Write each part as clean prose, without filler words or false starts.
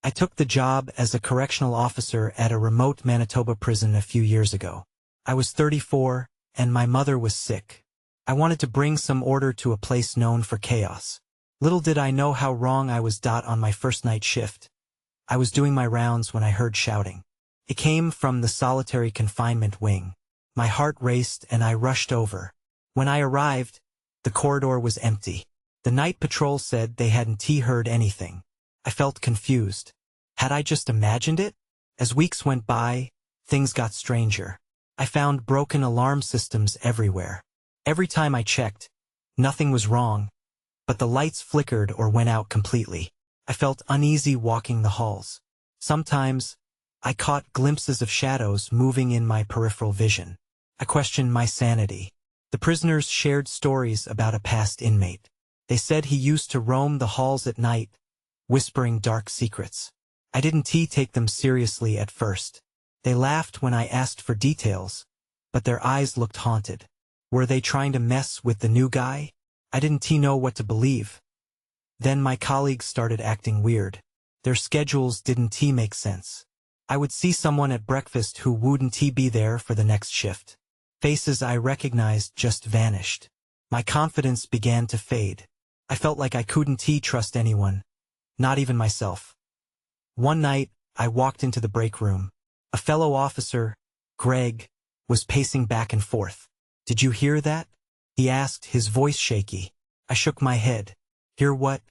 I took the job as a correctional officer at a remote Manitoba prison a few years ago. I was 34, and my mother was sick. I wanted to bring some order to a place known for chaos. Little did I know how wrong I was. On my first night shift, I was doing my rounds when I heard shouting. It came from the solitary confinement wing. My heart raced and I rushed over. When I arrived, the corridor was empty. The night patrol said they hadn't heard anything. I felt confused. Had I just imagined it? As weeks went by, things got stranger. I found broken alarm systems everywhere. Every time I checked, nothing was wrong, but the lights flickered or went out completely. I felt uneasy walking the halls. Sometimes, I caught glimpses of shadows moving in my peripheral vision. I questioned my sanity. The prisoners shared stories about a past inmate. They said he used to roam the halls at night, whispering dark secrets. I didn't take them seriously at first. They laughed when I asked for details, but their eyes looked haunted. Were they trying to mess with the new guy? I didn't know what to believe. Then my colleagues started acting weird. Their schedules didn't make sense. I would see someone at breakfast who wouldn't be there for the next shift. Faces I recognized just vanished. My confidence began to fade. I felt like I couldn't trust anyone, not even myself. One night, I walked into the break room. A fellow officer, Greg, was pacing back and forth. "Did you hear that?" he asked, his voice shaky. I shook my head. "Hear what?"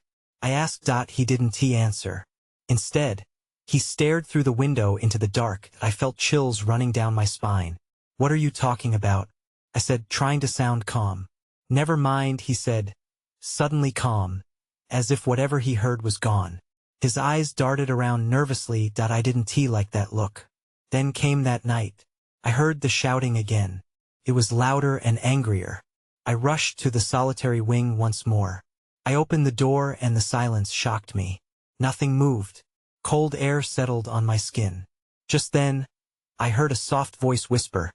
I asked. He didn't answer. Instead, he stared through the window into the dark. I felt chills running down my spine. "What are you talking about?" I said, trying to sound calm. "Never mind," he said, suddenly calm, as if whatever he heard was gone. His eyes darted around nervously. I didn't like that look. Then came that night. I heard the shouting again. It was louder and angrier. I rushed to the solitary wing once more. I opened the door and the silence shocked me. Nothing moved. Cold air settled on my skin. Just then, I heard a soft voice whisper,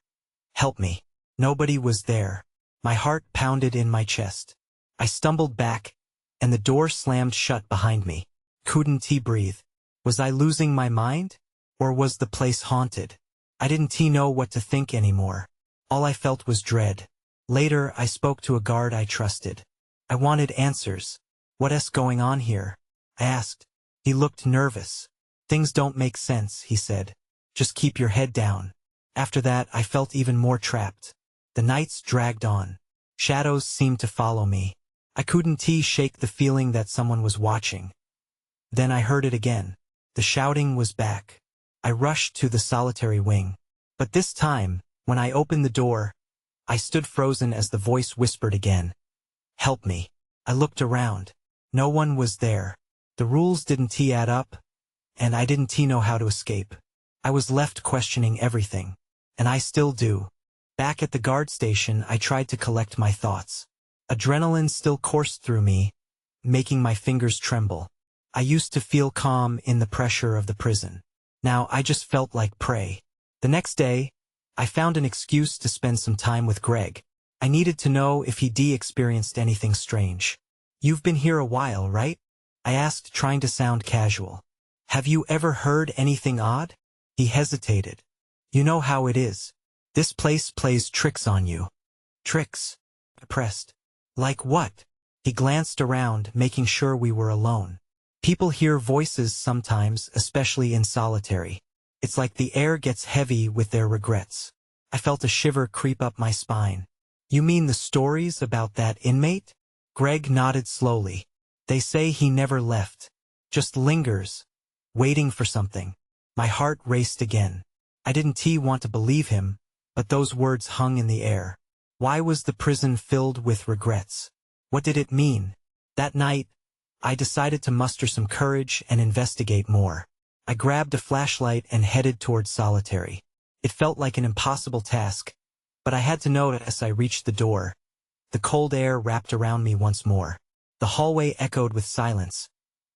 "Help me." Nobody was there. My heart pounded in my chest. I stumbled back, and the door slammed shut behind me. Couldn't breathe. Was I losing my mind? Or was the place haunted? I didn't know what to think anymore. All I felt was dread. Later, I spoke to a guard I trusted. I wanted answers. "What's going on here?" I asked. He looked nervous. "Things don't make sense," he said. "Just keep your head down." After that, I felt even more trapped. The nights dragged on. Shadows seemed to follow me. I couldn't shake the feeling that someone was watching. Then I heard it again. The shouting was back. I rushed to the solitary wing. But this time, when I opened the door, I stood frozen as the voice whispered again, "Help me." I looked around. No one was there. The rules didn't add up, and I didn't know how to escape. I was left questioning everything. And I still do. Back at the guard station, I tried to collect my thoughts. Adrenaline still coursed through me, making my fingers tremble. I used to feel calm in the pressure of the prison. Now I just felt like prey. The next day, I found an excuse to spend some time with Greg. I needed to know if he'd experienced anything strange. "You've been here a while, right?" I asked, trying to sound casual. "Have you ever heard anything odd?" He hesitated. "You know how it is. This place plays tricks on you." "Tricks?" I pressed. "Like what?" He glanced around, making sure we were alone. "People hear voices sometimes, especially in solitary. It's like the air gets heavy with their regrets." I felt a shiver creep up my spine. "You mean the stories about that inmate?" Greg nodded slowly. "They say he never left. Just lingers, waiting for something." My heart raced again. I didn't want to believe him, but those words hung in the air. Why was the prison filled with regrets? What did it mean? That night, I decided to muster some courage and investigate more. I grabbed a flashlight and headed towards solitary. It felt like an impossible task, but I had to know as I reached the door. The cold air wrapped around me once more. The hallway echoed with silence,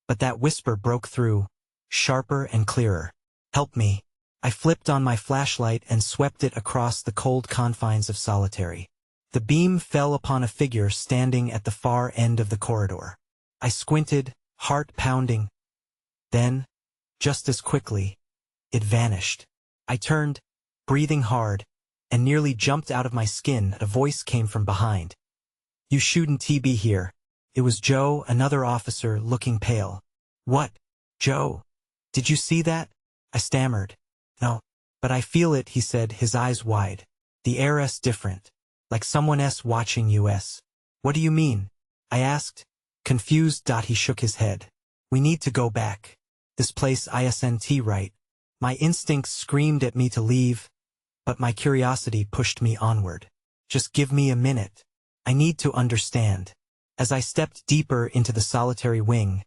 but that whisper broke through, sharper and clearer. "Help me." I flipped on my flashlight and swept it across the cold confines of solitary. The beam fell upon a figure standing at the far end of the corridor. I squinted, heart pounding. Then, Just as quickly, it vanished. I turned, breathing hard, and nearly jumped out of my skin. A voice came from behind. "You shouldn't be here." It was Joe, another officer, looking pale. "What? Joe? Did you see that?" I stammered. "No. But I feel it," he said, his eyes wide. "The air's different. Like someone else watching us." "What do you mean?" I asked, confused. He shook his head. "We need to go back. This place isn't right." My instincts screamed at me to leave, but my curiosity pushed me onward. "Just give me a minute. I need to understand." As I stepped deeper into the solitary wing,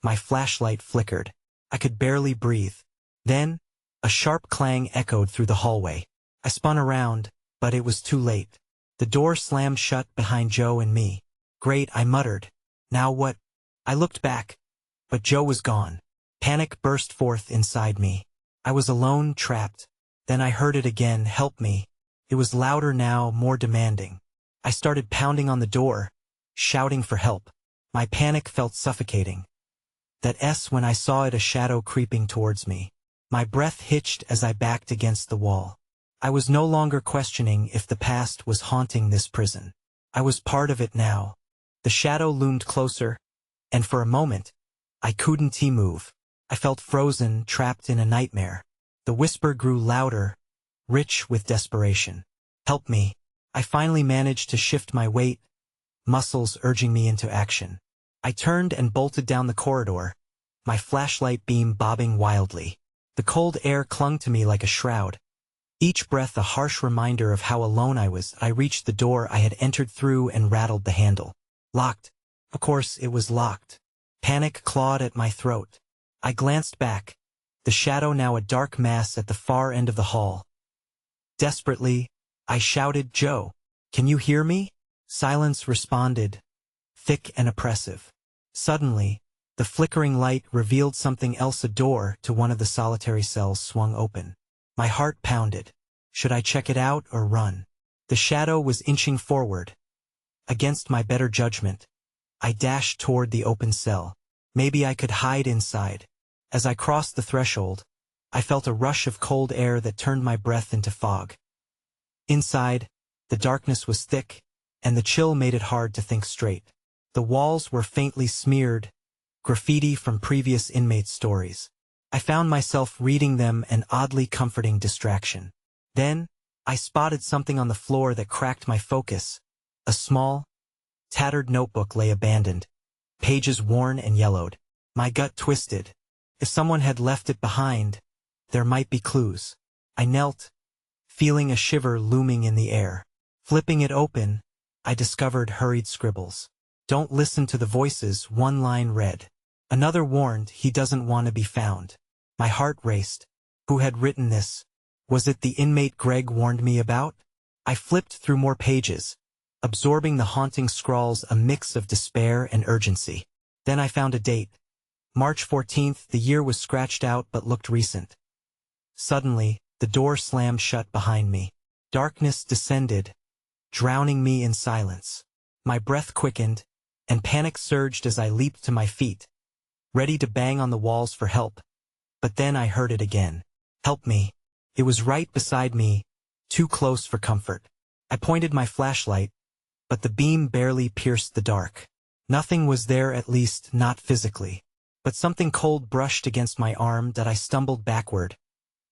my flashlight flickered. I could barely breathe. Then, a sharp clang echoed through the hallway. I spun around, but it was too late. The door slammed shut behind Joe and me. "Great," I muttered. "Now what?" I looked back, but Joe was gone. Panic burst forth inside me. I was alone, trapped. Then I heard it again, "Help me." It was louder now, more demanding. I started pounding on the door, shouting for help. My panic felt suffocating. That's when I saw it, a shadow creeping towards me. My breath hitched as I backed against the wall. I was no longer questioning if the past was haunting this prison. I was part of it now. The shadow loomed closer, and for a moment, I couldn't move. I felt frozen, trapped in a nightmare. The whisper grew louder, rich with desperation. "Help me." I finally managed to shift my weight, muscles urging me into action. I turned and bolted down the corridor, my flashlight beam bobbing wildly. The cold air clung to me like a shroud. Each breath a harsh reminder of how alone I was. I reached the door I had entered through and rattled the handle. Locked. Of course, it was locked. Panic clawed at my throat. I glanced back, the shadow now a dark mass at the far end of the hall. Desperately, I shouted, "Joe, can you hear me?" Silence responded, thick and oppressive. Suddenly, the flickering light revealed something else. A door to one of the solitary cells swung open. My heart pounded. Should I check it out or run? The shadow was inching forward. Against my better judgment, I dashed toward the open cell. Maybe I could hide inside. As I crossed the threshold, I felt a rush of cold air that turned my breath into fog. Inside, the darkness was thick, and the chill made it hard to think straight. The walls were faintly smeared, graffiti from previous inmates' stories. I found myself reading them, an oddly comforting distraction. Then, I spotted something on the floor that cracked my focus. A small, tattered notebook lay abandoned, pages worn and yellowed. My gut twisted. If someone had left it behind, there might be clues. I knelt, feeling a shiver looming in the air. Flipping it open, I discovered hurried scribbles. "Don't listen to the voices," one line read. Another warned, "He doesn't want to be found." My heart raced. Who had written this? Was it the inmate Greg warned me about? I flipped through more pages, absorbing the haunting scrawls, a mix of despair and urgency. Then I found a date. March 14th, the year was scratched out but looked recent. Suddenly, the door slammed shut behind me. Darkness descended, drowning me in silence. My breath quickened, and panic surged as I leaped to my feet, ready to bang on the walls for help. But then I heard it again. "Help me." It was right beside me, too close for comfort. I pointed my flashlight, but the beam barely pierced the dark. Nothing was there, at least not physically. But something cold brushed against my arm that I stumbled backward,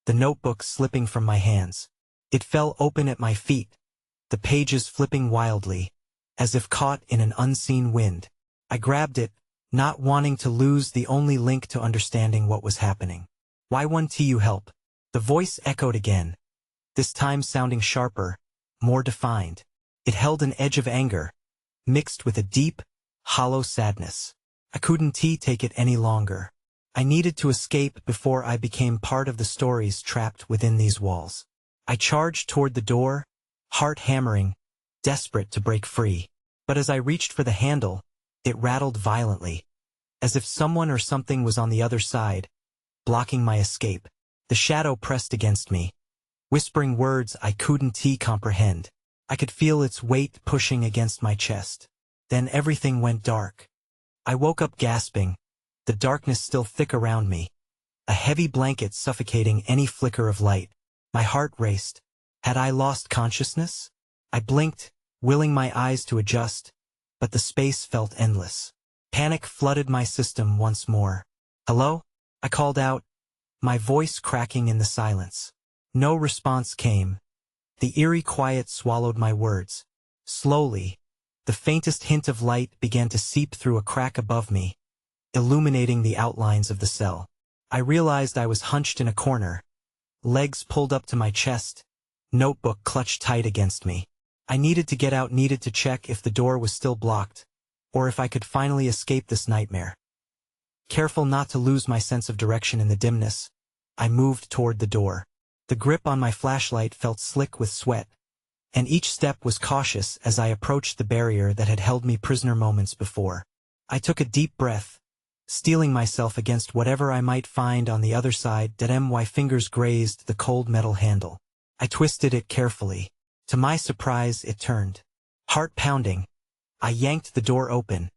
the notebook slipping from my hands. It fell open at my feet, the pages flipping wildly, as if caught in an unseen wind. I grabbed it, not wanting to lose the only link to understanding what was happening. "Why won't you help?" The voice echoed again, this time sounding sharper, more defined. It held an edge of anger, mixed with a deep, hollow sadness. I couldn't take it any longer. I needed to escape before I became part of the stories trapped within these walls. I charged toward the door, heart hammering, desperate to break free. But as I reached for the handle, it rattled violently, as if someone or something was on the other side, blocking my escape. The shadow pressed against me, whispering words I couldn't comprehend. I could feel its weight pushing against my chest. Then everything went dark. I woke up gasping, the darkness still thick around me. a heavy blanket suffocating any flicker of light. My heart raced. Had I lost consciousness? I blinked, willing my eyes to adjust, but the space felt endless. Panic flooded my system once more. "Hello?" I called out, my voice cracking in the silence. No response came. The eerie quiet swallowed my words. Slowly, the faintest hint of light began to seep through a crack above me, illuminating the outlines of the cell. I realized I was hunched in a corner, legs pulled up to my chest, notebook clutched tight against me. I needed to get out, needed to check if the door was still blocked, or if I could finally escape this nightmare. Careful not to lose my sense of direction in the dimness, I moved toward the door. The grip on my flashlight felt slick with sweat, and each step was cautious as I approached the barrier that had held me prisoner moments before. I took a deep breath, steeling myself against whatever I might find on the other side. My fingers grazed the cold metal handle. I twisted it carefully. To my surprise, it turned. Heart pounding, I yanked the door open,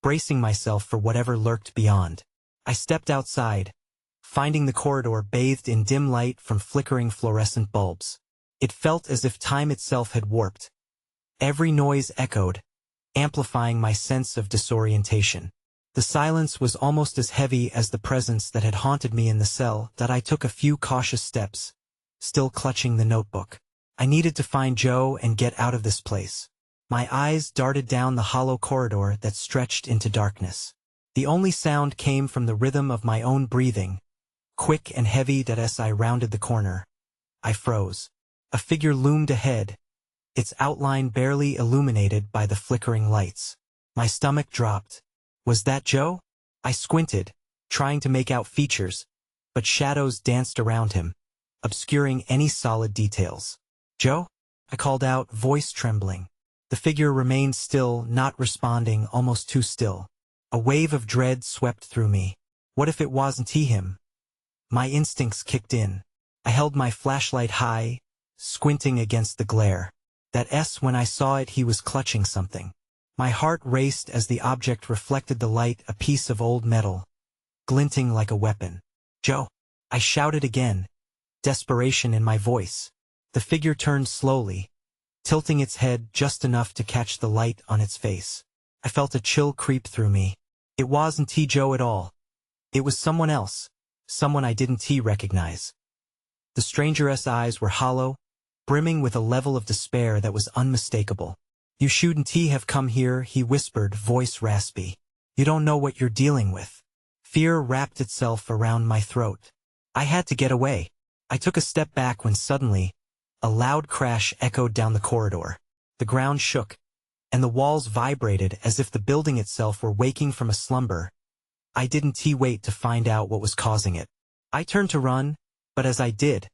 bracing myself for whatever lurked beyond. I stepped outside, finding the corridor bathed in dim light from flickering fluorescent bulbs. It felt as if time itself had warped. Every noise echoed, amplifying my sense of disorientation. The silence was almost as heavy as the presence that had haunted me in the cell. I took a few cautious steps, still clutching the notebook. I needed to find Joe and get out of this place. My eyes darted down the hollow corridor that stretched into darkness. The only sound came from the rhythm of my own breathing, quick and heavy. As I rounded the corner, I froze. A figure loomed ahead, its outline barely illuminated by the flickering lights. My stomach dropped. Was that Joe? I squinted, trying to make out features, but shadows danced around him, obscuring any solid details. "Joe?" I called out, voice trembling. The figure remained still, not responding, almost too still. A wave of dread swept through me. What if it wasn't him? My instincts kicked in. I held my flashlight high, squinting against the glare. When I saw it, he was clutching something. My heart raced as the object reflected the light, a piece of old metal, glinting like a weapon. "Joe!" I shouted again, desperation in my voice. The figure turned slowly, tilting its head just enough to catch the light on its face. I felt a chill creep through me. It wasn't Joe at all. It was someone else, someone I didn't recognize. The stranger's eyes were hollow, brimming with a level of despair that was unmistakable. "You shouldn't have come here," he whispered, voice raspy. "You don't know what you're dealing with." Fear wrapped itself around my throat. I had to get away. I took a step back when suddenly, a loud crash echoed down the corridor. The ground shook, and the walls vibrated as if the building itself were waking from a slumber. I didn't wait to find out what was causing it. I turned to run, but as I did,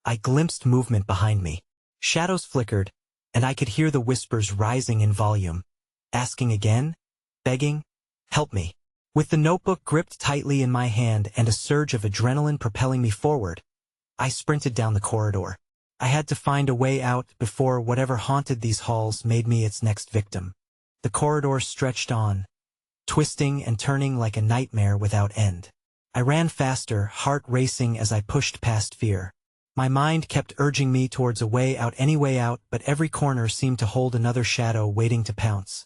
I glimpsed movement behind me. Shadows flickered, and I could hear the whispers rising in volume. Asking again? Begging? "Help me." With the notebook gripped tightly in my hand and a surge of adrenaline propelling me forward, I sprinted down the corridor. I had to find a way out before whatever haunted these halls made me its next victim. The corridor stretched on, twisting and turning like a nightmare without end. I ran faster, heart racing as I pushed past fear. My mind kept urging me towards a way out, any way out, but every corner seemed to hold another shadow waiting to pounce.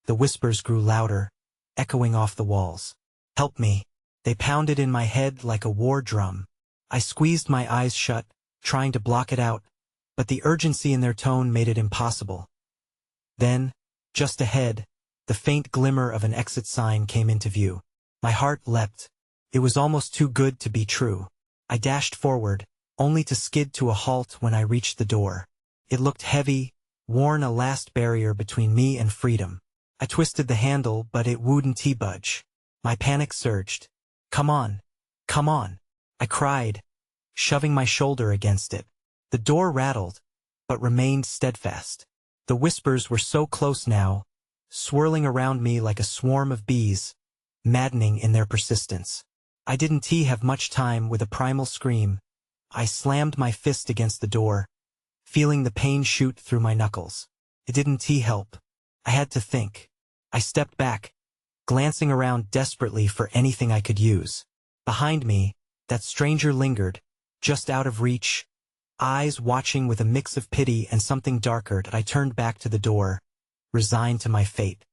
The whispers grew louder, echoing off the walls. "Help me." They pounded in my head like a war drum. I squeezed my eyes shut, trying to block it out, but the urgency in their tone made it impossible. Then, just ahead, the faint glimmer of an exit sign came into view. My heart leapt. It was almost too good to be true. I dashed forward, only to skid to a halt when I reached the door. It looked heavy, worn, a last barrier between me and freedom. I twisted the handle, but it wouldn't budge. My panic surged. "Come on! Come on!" I cried, shoving my shoulder against it. The door rattled, but remained steadfast. The whispers were so close now, swirling around me like a swarm of bees, maddening in their persistence. I didn't have much time. With a primal scream, I slammed my fist against the door, feeling the pain shoot through my knuckles. It didn't help. I had to think. I stepped back, glancing around desperately for anything I could use. Behind me, That stranger lingered, just out of reach, eyes watching with a mix of pity and something darker. I turned back to the door, resigned to my fate.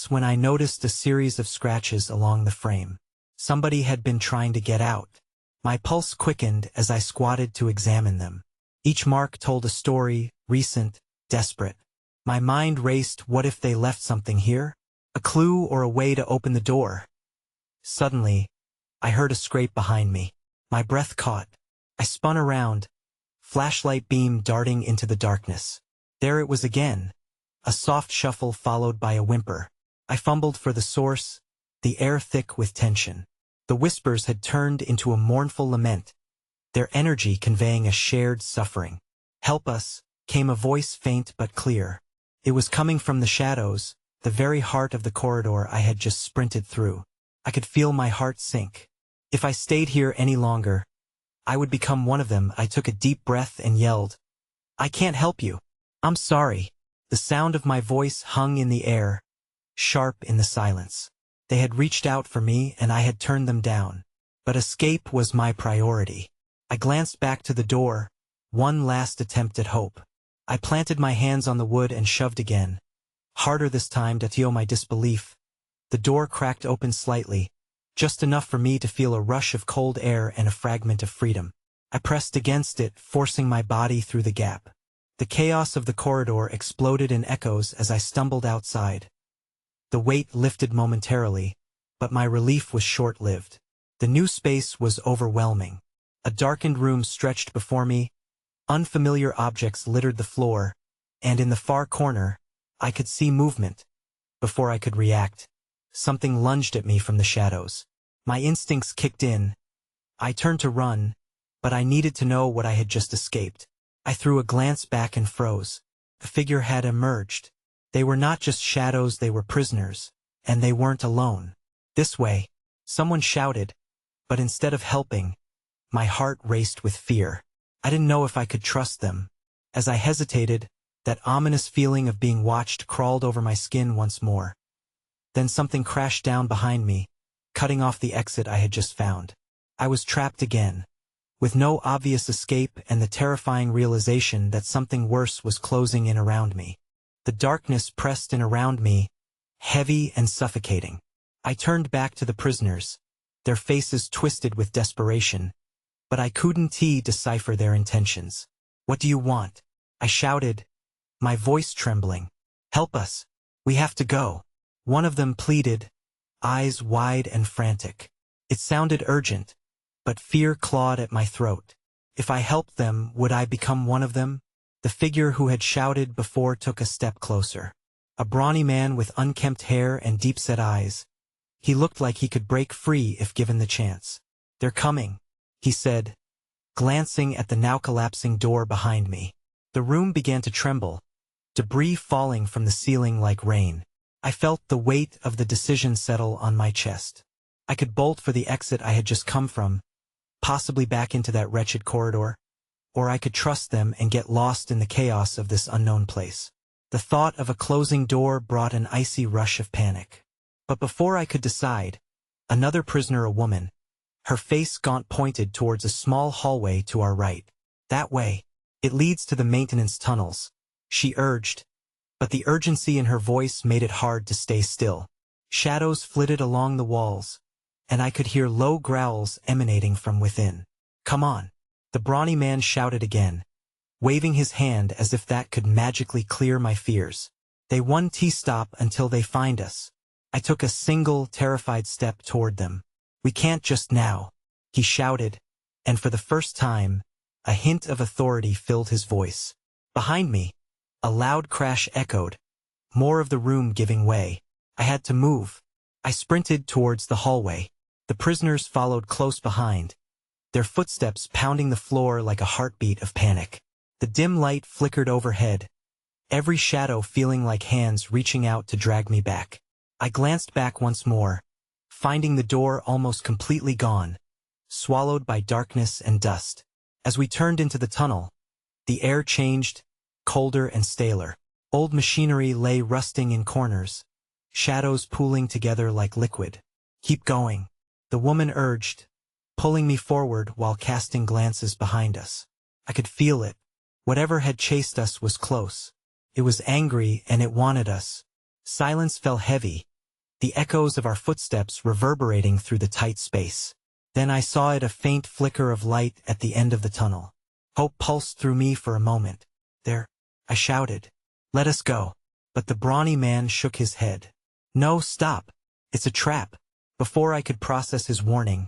When I noticed a series of scratches along the frame. Somebody had been trying to get out. My pulse quickened as I squatted to examine them. Each mark told a story, recent, desperate. My mind raced. What if they left something here? A clue or a way to open the door? Suddenly, I heard a scrape behind me. My breath caught. I spun around, flashlight beam darting into the darkness. There it was again. A soft shuffle followed by a whimper. I fumbled for the source, the air thick with tension. The whispers had turned into a mournful lament, their energy conveying a shared suffering. "Help us," came a voice faint but clear. It was coming from the shadows, the very heart of the corridor I had just sprinted through. I could feel my heart sink. If I stayed here any longer, I would become one of them. I took a deep breath and yelled, "I can't help you. I'm sorry." The sound of my voice hung in the air, sharp in the silence. They had reached out for me and I had turned them down. But escape was my priority. I glanced back to the door, one last attempt at hope. I planted my hands on the wood and shoved again. Harder this time to feel my disbelief. The door cracked open slightly, just enough for me to feel a rush of cold air and a fragment of freedom. I pressed against it, forcing my body through the gap. The chaos of the corridor exploded in echoes as I stumbled outside. The weight lifted momentarily, but my relief was short-lived. The new space was overwhelming. A darkened room stretched before me, unfamiliar objects littered the floor, and in the far corner, I could see movement. Before I could react, something lunged at me from the shadows. My instincts kicked in. I turned to run, but I needed to know what I had just escaped. I threw a glance back and froze. The figure had emerged. They were not just shadows, they were prisoners. And they weren't alone. "This way," someone shouted, but instead of helping, my heart raced with fear. I didn't know if I could trust them. As I hesitated, that ominous feeling of being watched crawled over my skin once more. Then something crashed down behind me, cutting off the exit I had just found. I was trapped again, with no obvious escape and the terrifying realization that something worse was closing in around me. The darkness pressed in around me, heavy and suffocating. I turned back to the prisoners, their faces twisted with desperation, but I couldn't decipher their intentions. "What do you want?" I shouted, my voice trembling. "Help us. We have to go." One of them pleaded, eyes wide and frantic. It sounded urgent, but fear clawed at my throat. If I helped them, would I become one of them? The figure who had shouted before took a step closer. A brawny man with unkempt hair and deep-set eyes. He looked like he could break free if given the chance. "They're coming," he said, glancing at the now collapsing door behind me. The room began to tremble, debris falling from the ceiling like rain. I felt the weight of the decision settle on my chest. I could bolt for the exit I had just come from, possibly back into that wretched corridor, or I could trust them and get lost in the chaos of this unknown place. The thought of a closing door brought an icy rush of panic. But before I could decide, another prisoner, a woman, her face gaunt, pointed towards a small hallway to our right. "That way. It leads to the maintenance tunnels," she urged, but the urgency in her voice made it hard to stay still. Shadows flitted along the walls, and I could hear low growls emanating from within. "Come on," the brawny man shouted again, waving his hand as if that could magically clear my fears. "They won't stop until they find us." I took a single, terrified step toward them. "We can't just now," he shouted, and for the first time, a hint of authority filled his voice. Behind me, a loud crash echoed, more of the room giving way. I had to move. I sprinted towards the hallway. The prisoners followed close behind, their footsteps pounding the floor like a heartbeat of panic. The dim light flickered overhead, every shadow feeling like hands reaching out to drag me back. I glanced back once more, finding the door almost completely gone, swallowed by darkness and dust. As we turned into the tunnel, the air changed, colder and staler. Old machinery lay rusting in corners, shadows pooling together like liquid. "Keep going," the woman urged, pulling me forward while casting glances behind us. I could feel it. Whatever had chased us was close. It was angry and it wanted us. Silence fell heavy, the echoes of our footsteps reverberating through the tight space. Then I saw it, a faint flicker of light at the end of the tunnel. Hope pulsed through me for a moment. "There," I shouted. "Let us go." But the brawny man shook his head. "No, stop. It's a trap." Before I could process his warning,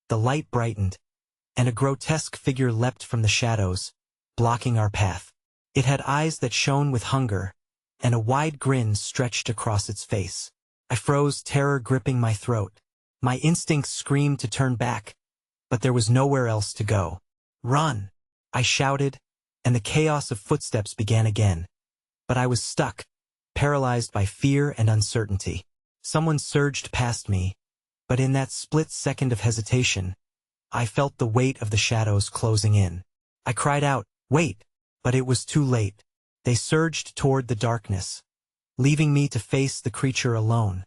the light brightened, and a grotesque figure leapt from the shadows, blocking our path. It had eyes that shone with hunger, and a wide grin stretched across its face. I froze, terror gripping my throat. My instincts screamed to turn back, but there was nowhere else to go. "Run!" I shouted, and the chaos of footsteps began again. But I was stuck, paralyzed by fear and uncertainty. Someone surged past me, but in that split second of hesitation, I felt the weight of the shadows closing in. I cried out, "Wait!" But it was too late. They surged toward the darkness, leaving me to face the creature alone.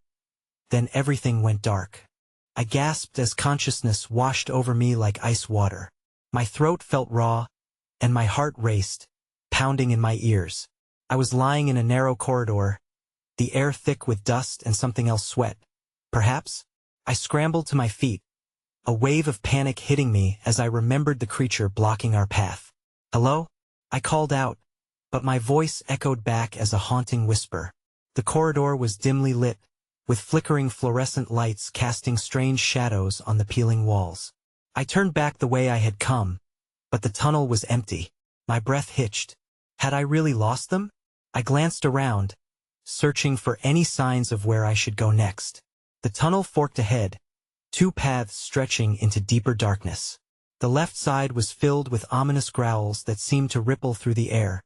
Then everything went dark. I gasped as consciousness washed over me like ice water. My throat felt raw, and my heart raced, pounding in my ears. I was lying in a narrow corridor, the air thick with dust and something else, sweat. Perhaps? I scrambled to my feet, a wave of panic hitting me as I remembered the creature blocking our path. "Hello?" I called out, but my voice echoed back as a haunting whisper. The corridor was dimly lit, with flickering fluorescent lights casting strange shadows on the peeling walls. I turned back the way I had come, but the tunnel was empty. My breath hitched. Had I really lost them? I glanced around, searching for any signs of where I should go next. The tunnel forked ahead, two paths stretching into deeper darkness. The left side was filled with ominous growls that seemed to ripple through the air,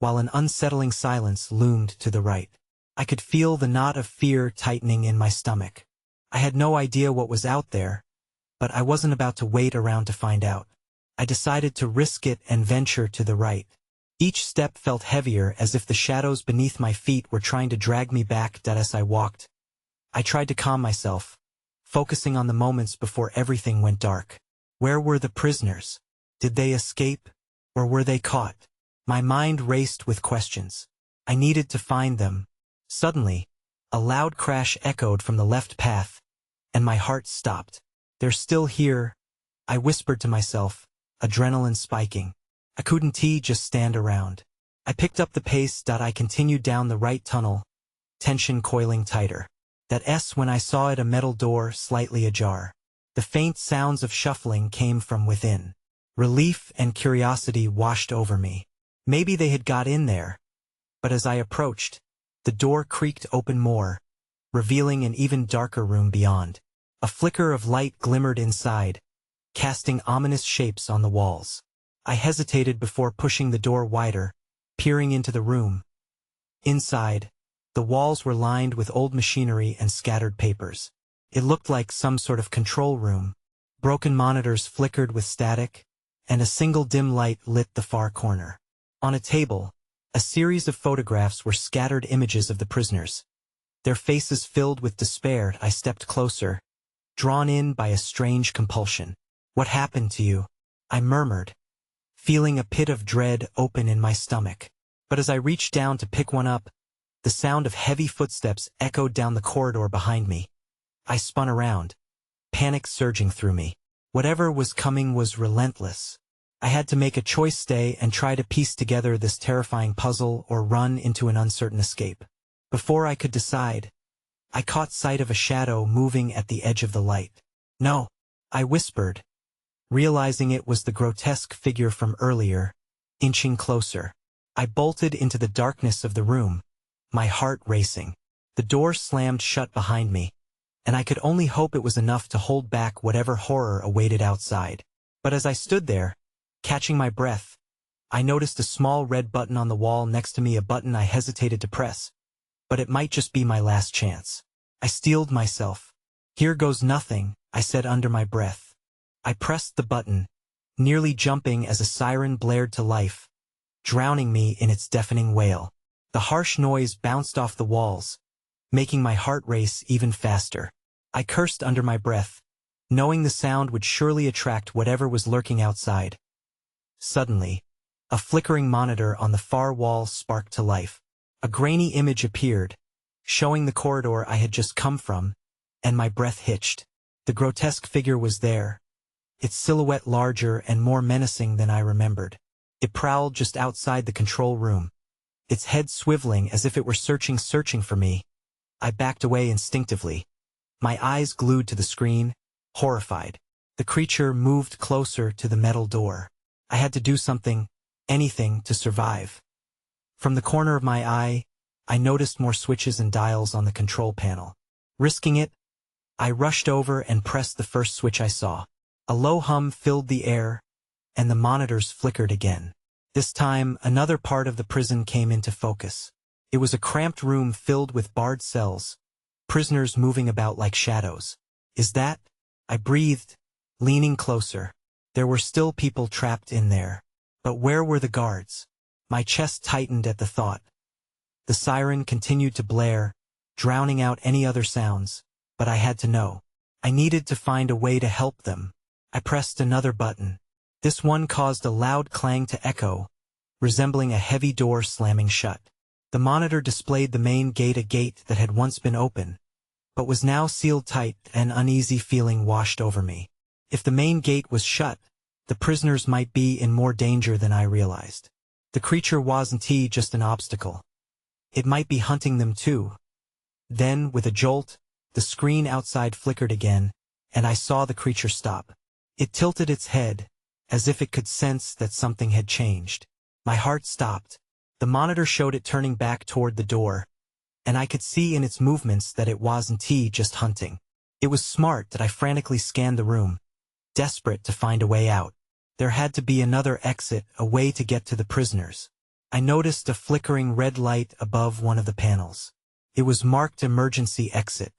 while an unsettling silence loomed to the right. I could feel the knot of fear tightening in my stomach. I had no idea what was out there, but I wasn't about to wait around to find out. I decided to risk it and venture to the right. Each step felt heavier, as if the shadows beneath my feet were trying to drag me back. As I walked, I tried to calm myself, focusing on the moments before everything went dark. Where were the prisoners? Did they escape, or were they caught? My mind raced with questions. I needed to find them. Suddenly, a loud crash echoed from the left path, and my heart stopped. "They're still here," I whispered to myself, adrenaline spiking. I couldn't just stand around. I picked up the pace. I continued down the right tunnel, tension coiling tighter. When I saw it, a metal door slightly ajar. The faint sounds of shuffling came from within. Relief and curiosity washed over me. Maybe they had got in there. But as I approached, the door creaked open more, revealing an even darker room beyond. A flicker of light glimmered inside, casting ominous shapes on the walls. I hesitated before pushing the door wider, peering into the room. Inside, the walls were lined with old machinery and scattered papers. It looked like some sort of control room. Broken monitors flickered with static, and a single dim light lit the far corner. On a table, a series of photographs were scattered images of the prisoners. Their faces filled with despair. I stepped closer, drawn in by a strange compulsion. "What happened to you?" I murmured, feeling a pit of dread open in my stomach. But as I reached down to pick one up, the sound of heavy footsteps echoed down the corridor behind me. I spun around, panic surging through me. Whatever was coming was relentless. I had to make a choice: stay and try to piece together this terrifying puzzle, or run into an uncertain escape. Before I could decide, I caught sight of a shadow moving at the edge of the light. "No," I whispered, realizing it was the grotesque figure from earlier, inching closer. I bolted into the darkness of the room, my heart racing. The door slammed shut behind me, and I could only hope it was enough to hold back whatever horror awaited outside. But as I stood there, catching my breath, I noticed a small red button on the wall next to me, a button I hesitated to press. But it might just be my last chance. I steeled myself. "Here goes nothing," I said under my breath. I pressed the button, nearly jumping as a siren blared to life, drowning me in its deafening wail. The harsh noise bounced off the walls, making my heart race even faster. I cursed under my breath, knowing the sound would surely attract whatever was lurking outside. Suddenly, a flickering monitor on the far wall sparked to life. A grainy image appeared, showing the corridor I had just come from, and my breath hitched. The grotesque figure was there, its silhouette larger and more menacing than I remembered. It prowled just outside the control room, its head swiveling as if it were searching for me. I backed away instinctively, my eyes glued to the screen, horrified. The creature moved closer to the metal door. I had to do something, anything, to survive. From the corner of my eye, I noticed more switches and dials on the control panel. Risking it, I rushed over and pressed the first switch I saw. A low hum filled the air, and the monitors flickered again. This time, another part of the prison came into focus. It was a cramped room filled with barred cells, prisoners moving about like shadows. Is that? I breathed, leaning closer. There were still people trapped in there. But where were the guards? My chest tightened at the thought. The siren continued to blare, drowning out any other sounds, but I had to know. I needed to find a way to help them. I pressed another button. This one caused a loud clang to echo, resembling a heavy door slamming shut. The monitor displayed the main gate, a gate that had once been open, but was now sealed tight. An uneasy feeling washed over me. If the main gate was shut, the prisoners might be in more danger than I realized. The creature wasn't just an obstacle. It might be hunting them too. Then, with a jolt, the screen outside flickered again, and I saw the creature stop. It tilted its head, as if it could sense that something had changed. My heart stopped. The monitor showed it turning back toward the door, and I could see in its movements that it wasn't just hunting. It was smart that I frantically scanned the room, desperate to find a way out. There had to be another exit, a way to get to the prisoners. I noticed a flickering red light above one of the panels. It was marked emergency exit.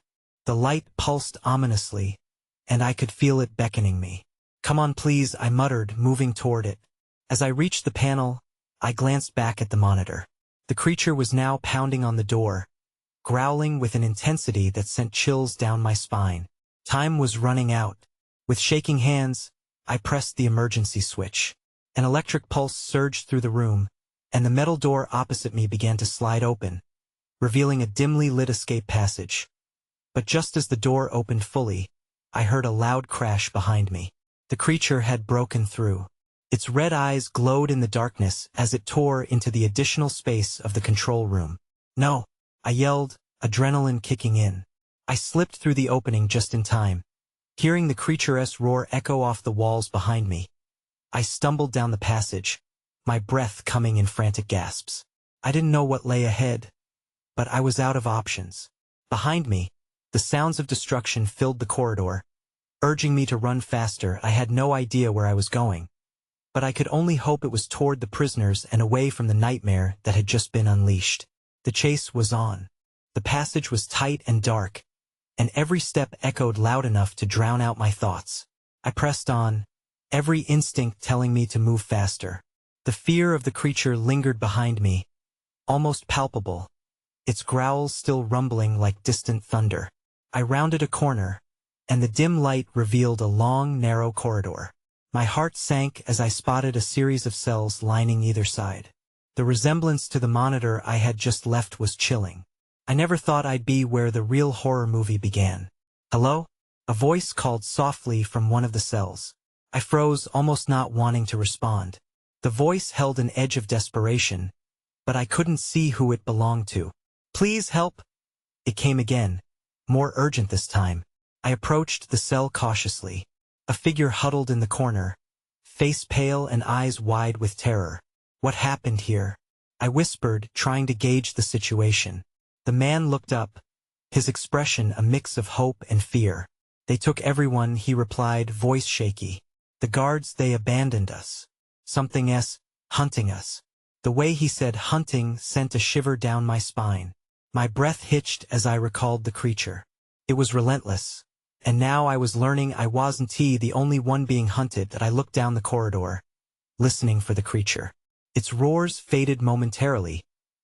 The light pulsed ominously, and I could feel it beckoning me. Come on please, I muttered, moving toward it. As I reached the panel, I glanced back at the monitor. The creature was now pounding on the door, growling with an intensity that sent chills down my spine. Time was running out. With shaking hands, I pressed the emergency switch. An electric pulse surged through the room, and the metal door opposite me began to slide open, revealing a dimly lit escape passage. But just as the door opened fully, I heard a loud crash behind me. The creature had broken through. Its red eyes glowed in the darkness as it tore into the additional space of the control room. No! I yelled, adrenaline kicking in. I slipped through the opening just in time, hearing the creature's roar echo off the walls behind me. I stumbled down the passage, my breath coming in frantic gasps. I didn't know what lay ahead, but I was out of options. Behind me, the sounds of destruction filled the corridor, urging me to run faster. I had no idea where I was going, but I could only hope it was toward the prisoners and away from the nightmare that had just been unleashed. The chase was on. The passage was tight and dark, and every step echoed loud enough to drown out my thoughts. I pressed on, every instinct telling me to move faster. The fear of the creature lingered behind me, almost palpable, its growls still rumbling like distant thunder. I rounded a corner, and the dim light revealed a long, narrow corridor. My heart sank as I spotted a series of cells lining either side. The resemblance to the monitor I had just left was chilling. I never thought I'd be where the real horror movie began. Hello? A voice called softly from one of the cells. I froze, almost not wanting to respond. The voice held an edge of desperation, but I couldn't see who it belonged to. Please help! It came again, more urgent this time. I approached the cell cautiously. A figure huddled in the corner, face pale and eyes wide with terror. What happened here? I whispered, trying to gauge the situation. The man looked up, his expression a mix of hope and fear. They took everyone, he replied, voice shaky. The guards, they abandoned us. Something hunting us. The way he said hunting sent a shiver down my spine. My breath hitched as I recalled the creature. It was relentless, and now I was learning I wasn't the only one being hunted. I looked down the corridor, listening for the creature. Its roars faded momentarily,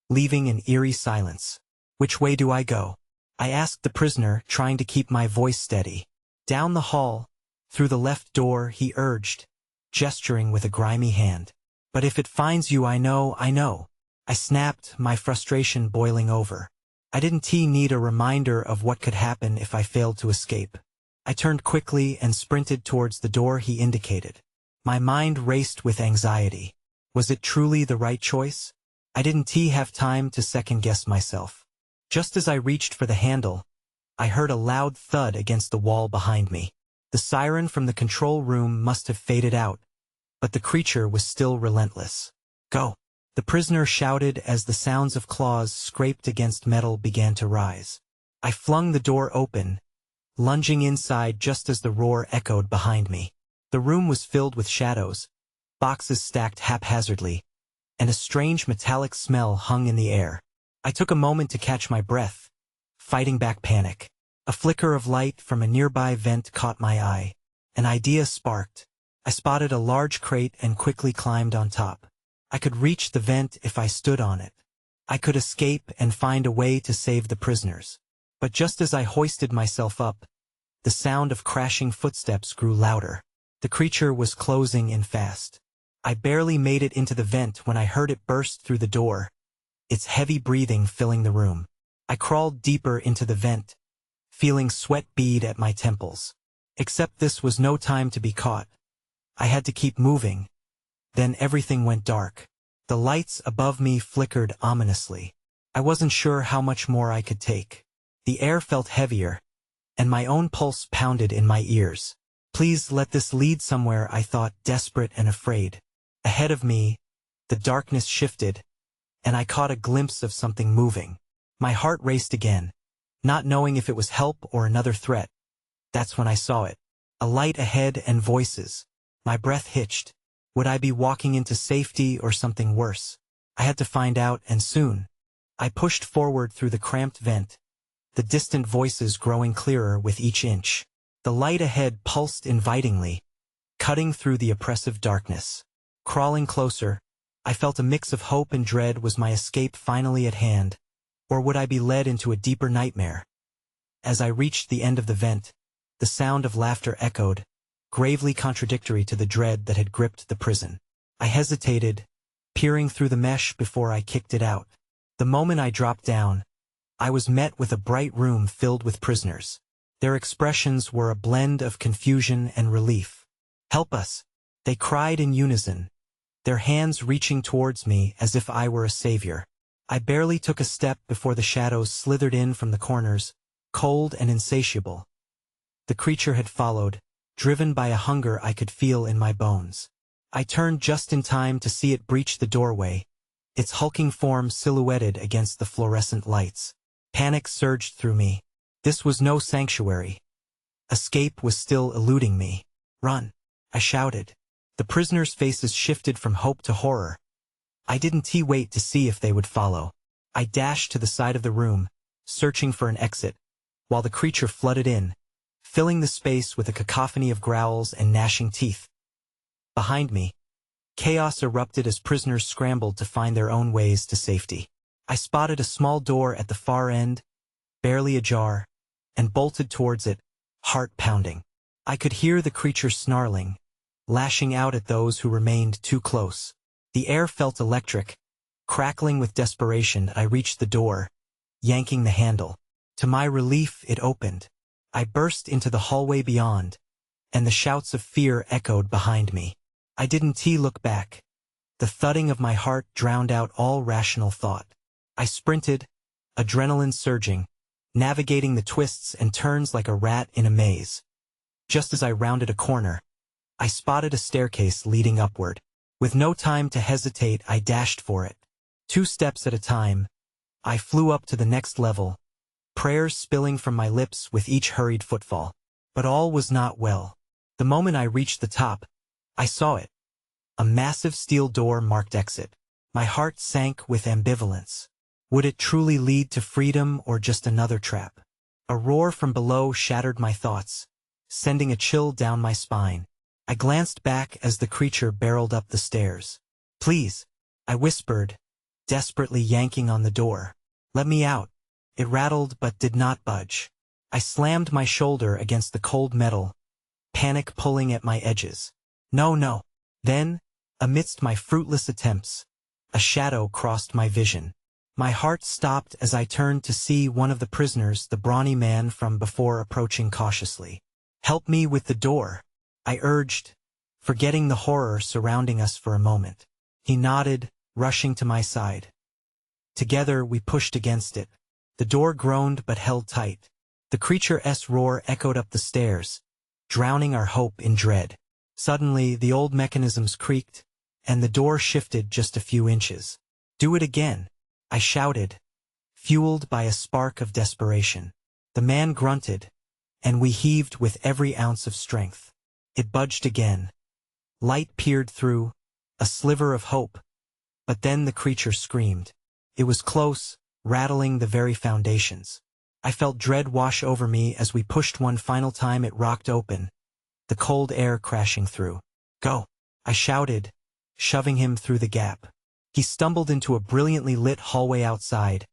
leaving an eerie silence. Which way do I go? I asked the prisoner, trying to keep my voice steady. Down the hall, Through the left door, he urged, gesturing with a grimy hand. But if it finds you, I know. I snapped, my frustration boiling over. I didn't need a reminder of what could happen if I failed to escape. I turned quickly and sprinted towards the door he indicated. My mind raced with anxiety. Was it truly the right choice? I didn't have time to second-guess myself. Just as I reached for the handle, I heard a loud thud against the wall behind me. The siren from the control room must have faded out, but the creature was still relentless. Go! The prisoner shouted as the sounds of claws scraped against metal began to rise. I flung the door open, lunging inside just as the roar echoed behind me. The room was filled with shadows, boxes stacked haphazardly, and a strange metallic smell hung in the air. I took a moment to catch my breath, fighting back panic. A flicker of light from a nearby vent caught my eye. An idea sparked. I spotted a large crate and quickly climbed on top. I could reach the vent if I stood on it. I could escape and find a way to save the prisoners. But just as I hoisted myself up, the sound of crashing footsteps grew louder. The creature was closing in fast. I barely made it into the vent when I heard it burst through the door, its heavy breathing filling the room. I crawled deeper into the vent, feeling sweat bead at my temples. Except this was no time to be caught. I had to keep moving. Then everything went dark. The lights above me flickered ominously. I wasn't sure how much more I could take. The air felt heavier, and my own pulse pounded in my ears. Please let this lead somewhere, I thought, desperate and afraid. Ahead of me, the darkness shifted, and I caught a glimpse of something moving. My heart raced again, not knowing if it was help or another threat. That's when I saw it. A light ahead and voices. My breath hitched. Would I be walking into safety or something worse? I had to find out, and soon. I pushed forward through the cramped vent, the distant voices growing clearer with each inch. The light ahead pulsed invitingly, cutting through the oppressive darkness. Crawling closer, I felt a mix of hope and dread. Was my escape finally at hand, or would I be led into a deeper nightmare? As I reached the end of the vent, the sound of laughter echoed, gravely contradictory to the dread that had gripped the prison. I hesitated, peering through the mesh before I kicked it out. The moment I dropped down, I was met with a bright room filled with prisoners. Their expressions were a blend of confusion and relief. Help us! They cried in unison, their hands reaching towards me as if I were a savior. I barely took a step before the shadows slithered in from the corners, cold and insatiable. The creature had followed, driven by a hunger I could feel in my bones. I turned just in time to see it breach the doorway, its hulking form silhouetted against the fluorescent lights. Panic surged through me. This was no sanctuary. Escape was still eluding me. Run! I shouted. The prisoners' faces shifted from hope to horror. I didn't wait to see if they would follow. I dashed to the side of the room, searching for an exit, while the creature flooded in, filling the space with a cacophony of growls and gnashing teeth. Behind me, chaos erupted as prisoners scrambled to find their own ways to safety. I spotted a small door at the far end, barely ajar, and bolted towards it, heart pounding. I could hear the creature snarling, lashing out at those who remained too close. The air felt electric. Crackling with desperation, I reached the door, yanking the handle. To my relief, it opened. I burst into the hallway beyond, and the shouts of fear echoed behind me. I didn't look back. The thudding of my heart drowned out all rational thought. I sprinted, adrenaline surging, navigating the twists and turns like a rat in a maze. Just as I rounded a corner, I spotted a staircase leading upward. With no time to hesitate, I dashed for it. 2 steps at a time, I flew up to the next level, prayers spilling from my lips with each hurried footfall. But all was not well. The moment I reached the top, I saw it. A massive steel door marked exit. My heart sank with ambivalence. Would it truly lead to freedom or just another trap? A roar from below shattered my thoughts, sending a chill down my spine. I glanced back as the creature barreled up the stairs. Please, I whispered, desperately yanking on the door. Let me out. It rattled but did not budge. I slammed my shoulder against the cold metal, panic pulling at my edges. No, no. Then, amidst my fruitless attempts, a shadow crossed my vision. My heart stopped as I turned to see one of the prisoners, the brawny man from before, approaching cautiously. "Help me with the door," I urged, forgetting the horror surrounding us for a moment. He nodded, rushing to my side. Together we pushed against it. The door groaned but held tight. The creature's roar echoed up the stairs, drowning our hope in dread. Suddenly the old mechanisms creaked, and the door shifted just a few inches. "Do it again," I shouted, fueled by a spark of desperation. The man grunted, and we heaved with every ounce of strength. It budged again. Light peered through, a sliver of hope, but then the creature screamed. It was close, rattling the very foundations. I felt dread wash over me as we pushed one final time. It rocked open, the cold air crashing through. "Go," I shouted, shoving him through the gap. He stumbled into a brilliantly lit hallway outside,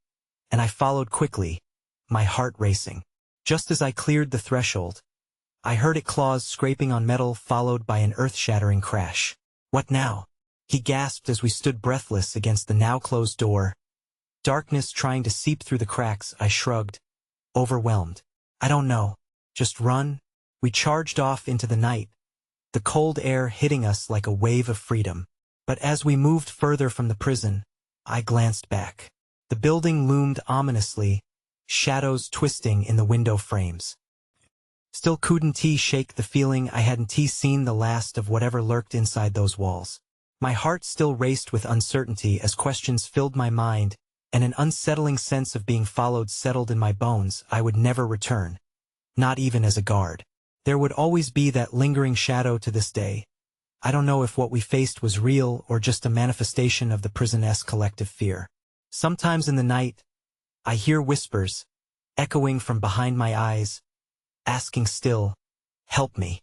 and I followed quickly, my heart racing. Just as I cleared the threshold, I heard its claws scraping on metal, followed by an earth-shattering crash. "What now?" he gasped as we stood breathless against the now-closed door. Darkness trying to seep through the cracks. I shrugged, overwhelmed. "I don't know. Just run." We charged off into the night, the cold air hitting us like a wave of freedom. But as we moved further from the prison, I glanced back. The building loomed ominously, shadows twisting in the window frames. Still couldn't shake the feeling I hadn't seen the last of whatever lurked inside those walls. My heart still raced with uncertainty as questions filled my mind, and an unsettling sense of being followed settled in my bones. I would never return, not even as a guard. There would always be that lingering shadow to this day. I don't know if what we faced was real or just a manifestation of the prison's collective fear. Sometimes in the night, I hear whispers, echoing from behind my eyes, asking still, "Help me."